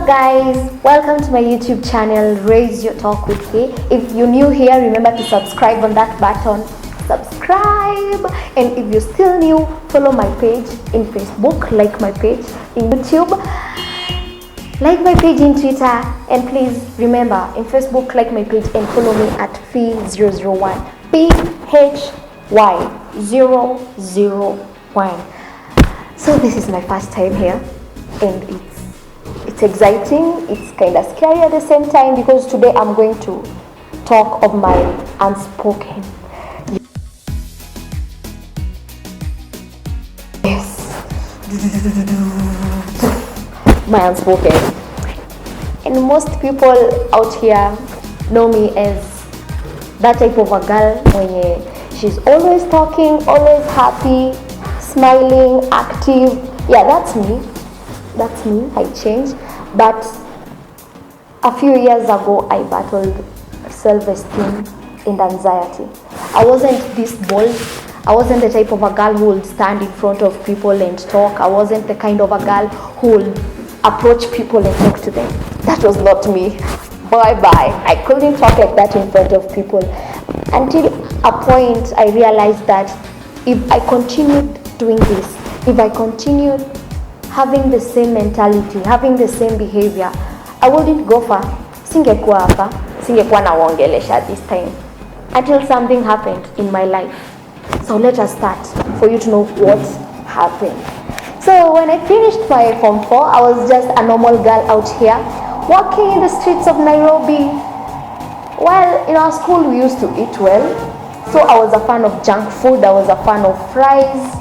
up guys, welcome to my YouTube channel Raise Your Talk with me. If you're new here, remember to subscribe on that button, subscribe. And if you're still new, follow my page in Facebook, like my page in YouTube, like my page in Twitter, and please remember in Facebook, like my page and follow me at Phy001, Phy001. So this is my first time here, and it's exciting, it's kind of scary at the same time, because today I'm going to talk of my unspoken. Yes. My unspoken. And most people out here know me as that type of a girl when she's always talking, always happy, smiling, active. Yeah, that's me. That's me. I changed. But a few years ago, I battled self-esteem and anxiety. I wasn't this bold. I wasn't the type of a girl who would stand in front of people and talk. I wasn't the kind of a girl who would approach people and talk to them. That was not me. Bye-bye. I couldn't talk like that in front of people. Until a point, I realized that if I continued doing this, if I continued having the same mentality, having the same behavior, I wouldn't go far. Singekuwa hapa, singekuwa nawaongelesha this time. Until something happened in my life. So let us start for you to know what happened. So when I finished my Form 4, I was just a normal girl out here, walking in the streets of Nairobi. Well, in our school we used to eat well. So I was a fan of junk food, I was a fan of fries,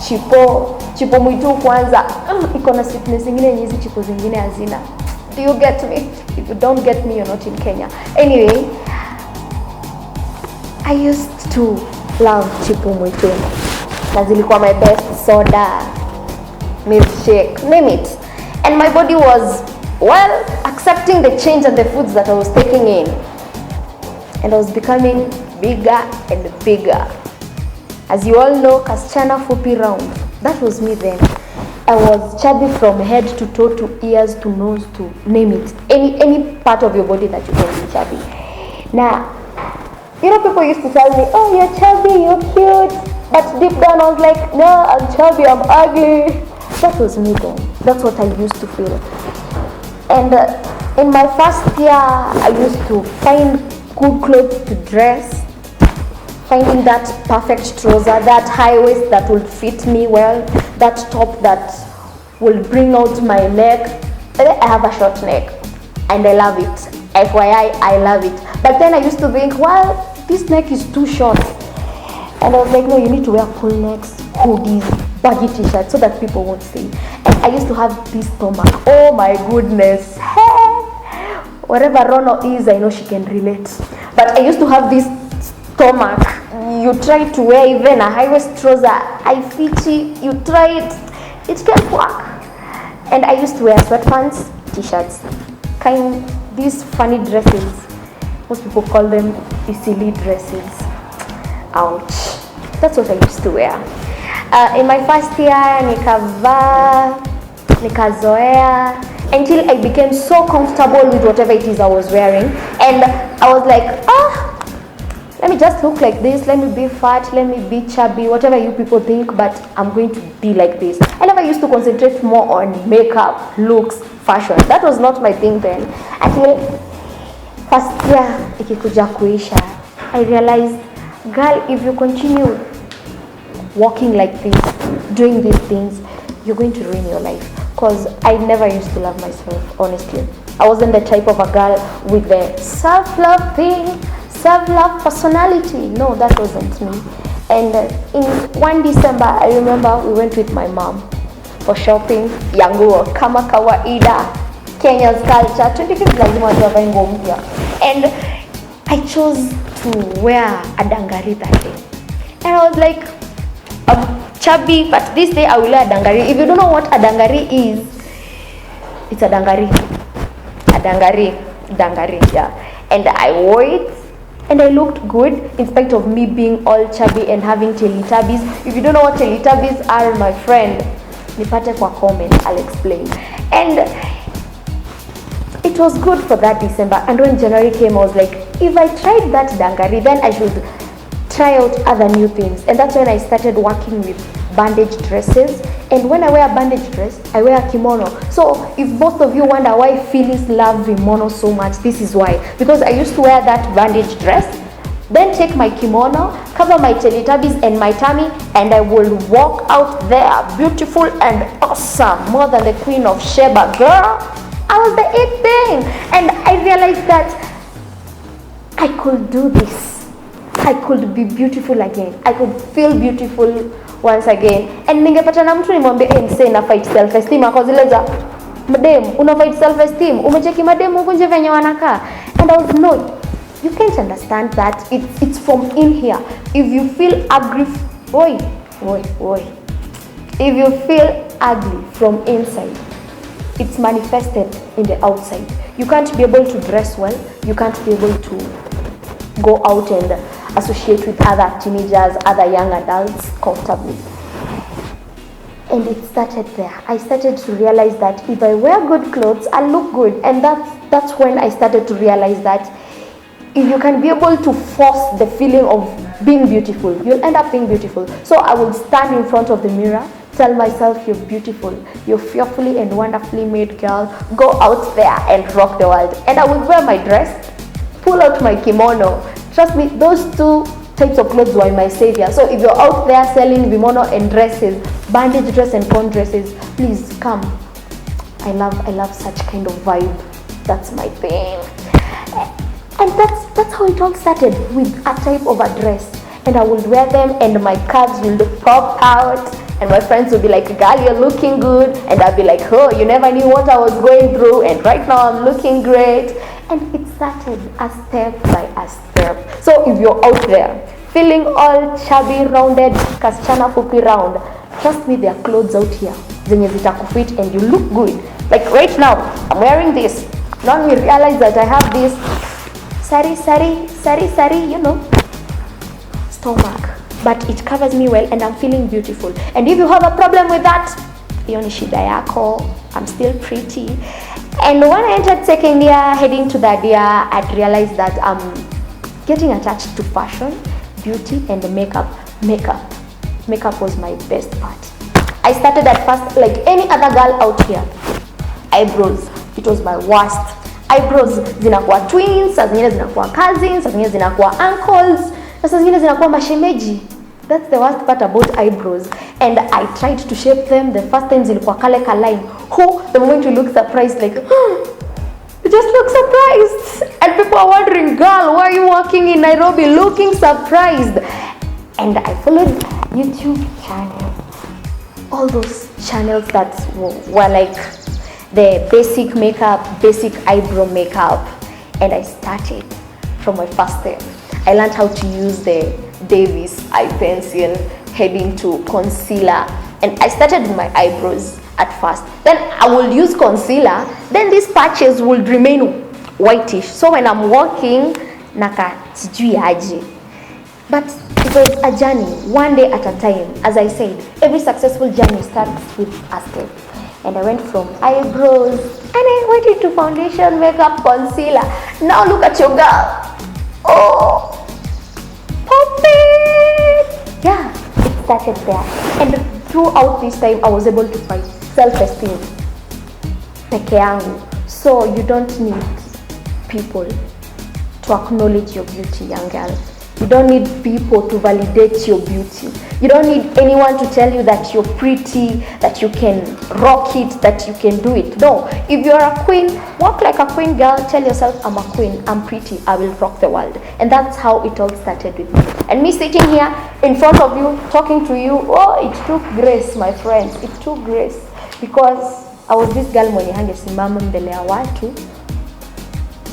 chipo mwitu kwanza. Iko na sweetness zingine yenye hizi chipo zingine hazina. Do you get me? If you don't get me, you're not in Kenya. Anyway, I used to love chipo mwitu. Na zilikuwa my best, soda, milkshake, name it. And my body was, well, accepting the change and the foods that I was taking in. And I was becoming bigger and bigger. As you all know, kasichana fupi round. That was me then. I was chubby from head to toe to ears to nose to name it. Any part of your body that you can be chubby. Now, you know, people used to tell me, oh, you're chubby, you're cute. But deep down I was like, no, I'm chubby, I'm ugly. That was me then. That's what I used to feel. And in my first year, I used to find good clothes to dress, finding that perfect trouser, that high waist that will fit me well, that top that will bring out my neck. I have a short neck and I love it. FYI, I love it. But then I used to think, well, this neck is too short. And I was like, no, you need to wear full necks, hoodies, baggy t-shirts so that people won't see. And I used to have this stomach. Oh my goodness. Hey. Whatever Rono is, I know she can relate. But I used to have this stomach. You try to wear even a high waist trouser, I fitty, you try it can't work. And I used to wear sweatpants, t-shirts, these funny dresses. Most people call them silly dresses. Ouch. That's what I used to wear. In my first year, nikazoea, until I became so comfortable with whatever it is I was wearing. And I was like, let me just look like this, let me be fat, let me be chubby, whatever you people think, but I'm going to be like this. I never used to concentrate more on makeup, looks, fashion. That was not my thing then. Until first year, ikikuja kuisha, I realized, girl, if you continue walking like this, doing these things, you're going to ruin your life. Because I never used to love myself, honestly. I wasn't the type of a girl with the self-love thing, self-love personality. No, that wasn't me. And in one December, I remember we went with my mom for shopping. Yanguo, kama kawaida, Kenya's culture, 25th lazima watu wavae nguo mpya. And I chose to wear a dangari that day. And I was like, I'm chubby, but this day I will wear a dangari. If you don't know what a dangari is, it's a dangari. A dangari, yeah. And I wore it, and I looked good in spite of me being all chubby and having Teletubbies. If you don't know what Teletubbies are, my friend, nipate kwa comment, I'll explain. And it was good for that December. And when January came, I was like, if I tried that dangari, then I should try out other new things. And that's when I started working with bandage dresses. And when I wear a bandage dress, I wear a kimono. So if both of you wonder why Phyllis love kimono so much, this is why. Because I used to wear that bandage dress, then take my kimono, cover my Teletubbies and my tummy, and I will walk out there beautiful and awesome, more than the Queen of Sheba. Girl, I was the it thing. And I realized that I could do this. I could be beautiful again. I could feel beautiful once again. And ningepata na mtu nimwambie msee na fight self esteem, akozileza madem una fight self esteem, umecheki madem huko nje venye wanakaa. And I was no, you can't understand that. It's from in here. If you feel ugly, if you feel ugly from inside, it's manifested in the outside. You can't be able to dress well. You can't be able to go out and associate with other teenagers, other young adults comfortably. And it started there. I started to realize that if I wear good clothes, I look good. And that's when I started to realize that if you can be able to force the feeling of being beautiful, you'll end up being beautiful. So I would stand in front of the mirror, tell myself, you're beautiful, you're fearfully and wonderfully made girl, go out there and rock the world. And I would wear my dress, pull out my kimono. Trust me, those two types of clothes were my savior. So if you're out there selling kimono and dresses, bandage dress and con dresses, please come. I love such kind of vibe. That's my thing. And that's how it all started, with a type of a dress. And I would wear them and my calves will pop out. And my friends would be like, girl, you're looking good. And I'd be like, oh, you never knew what I was going through. And right now I'm looking great. And it started a step by a step. So if you're out there feeling all chubby, rounded, kasichana fupi round, trust me, there are clothes out here zenye zitakufit and you look good. Like right now, I'm wearing this. Now we realize that I have this sari, you know, stomach. But it covers me well and I'm feeling beautiful. And if you have a problem with that, hiyo ni shida yako. I'm still pretty. And when I entered second year, heading to that year, I realized that I'm getting attached to fashion, beauty, and makeup. Makeup was my best part. I started at first like any other girl out here. Eyebrows, it was my worst. Eyebrows zinakuwa twins, saa zingine zinakuwa cousins, saa zingine zinakuwa uncles, na saa zingine zinakuwa mashemeji. That's the worst part about eyebrows. And I tried to shape them. The first time zilikuwa kale ka line. The moment you look surprised, like, you just look surprised. And people are wondering, girl, why are you walking in Nairobi looking surprised? And I followed YouTube channels. All those channels that were like the basic makeup, basic eyebrow makeup. And I started from my first step. I learned how to use the Davis eye pencil, heading to concealer. And I started with my eyebrows at first. Then I will use concealer. Then these patches will remain whitish. So when I'm walking, naka sijui aje. But it was a journey, one day at a time. As I said, every successful journey starts with a step. And I went from eyebrows, and I went into foundation, makeup, concealer. Now look at your girl. Oh, pop it! Yeah, it started there. And throughout this time, I was able to find self-esteem. Peke yangu. So you don't need people to acknowledge your beauty, young girl. You don't need people to validate your beauty. You don't need anyone to tell you that you're pretty, that you can rock it, that you can do it. No, if you're a queen, walk like a queen, girl. Tell yourself, I'm a queen, I'm pretty, I will rock the world. And that's how it all started with me. And me sitting here in front of you, talking to you, oh, it took grace, my friends. It took grace. Because I was this girl mwenye hangesimama mbele ya watu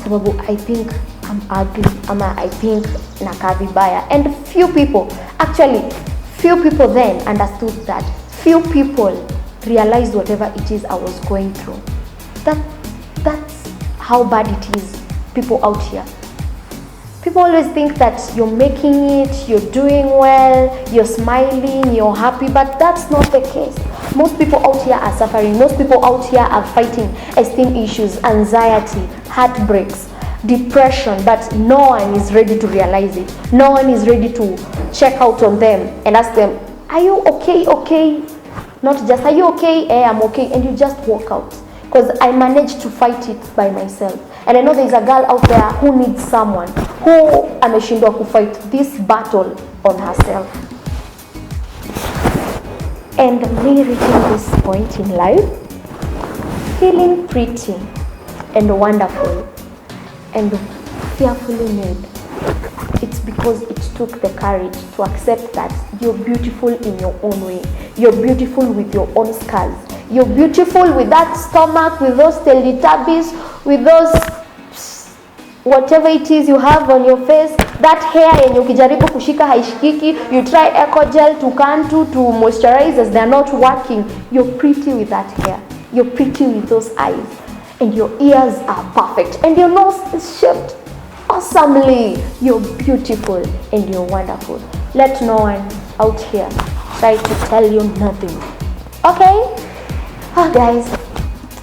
sababu I think I'm ugly, ama I think nakaa vibaya. And few people then understood that. Few people realized whatever it is I was going through. That's how bad it is, people out here. People always think that you're making it, you're doing well, you're smiling, you're happy, but that's not the case. Most people out here are suffering. Most people out here are fighting esteem issues, anxiety, heartbreaks, depression, but no one is ready to realize it. No one is ready to check out on them and ask them, are you okay? Okay. Not just, are you okay? I'm okay. And you just walk out. Because I managed to fight it by myself. And I know there's a girl out there who needs someone who ameshindwa to fight this battle on herself. And me reaching this point in life, feeling pretty and wonderful and fearfully made, it's because it took the courage to accept that you're beautiful in your own way. You're beautiful with your own scars. You're beautiful with that stomach, with those teletubbies, with those whatever it is you have on your face, that hair yenye ukijaribu kushika haishikiki, you try eco gel to Cantu to moisturizers, they're not working. You're pretty with that hair. You're pretty with those eyes. And your ears are perfect. And your nose is shaped awesomely. You're beautiful and you're wonderful. Let no one out here try to tell you nothing. Okay? Oh guys,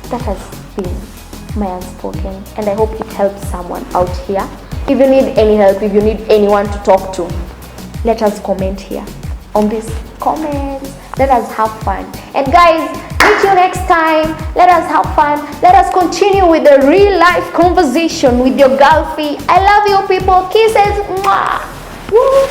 that has been my unspoken, and I hope it helps someone out here. If you need any help, if you need anyone to talk to, let us comment here on this comments. Let us have fun. And guys, meet you next time. Let us have fun. Let us continue with the real life conversation with your girlfie. I love you people. Kisses. Mwah. Woo.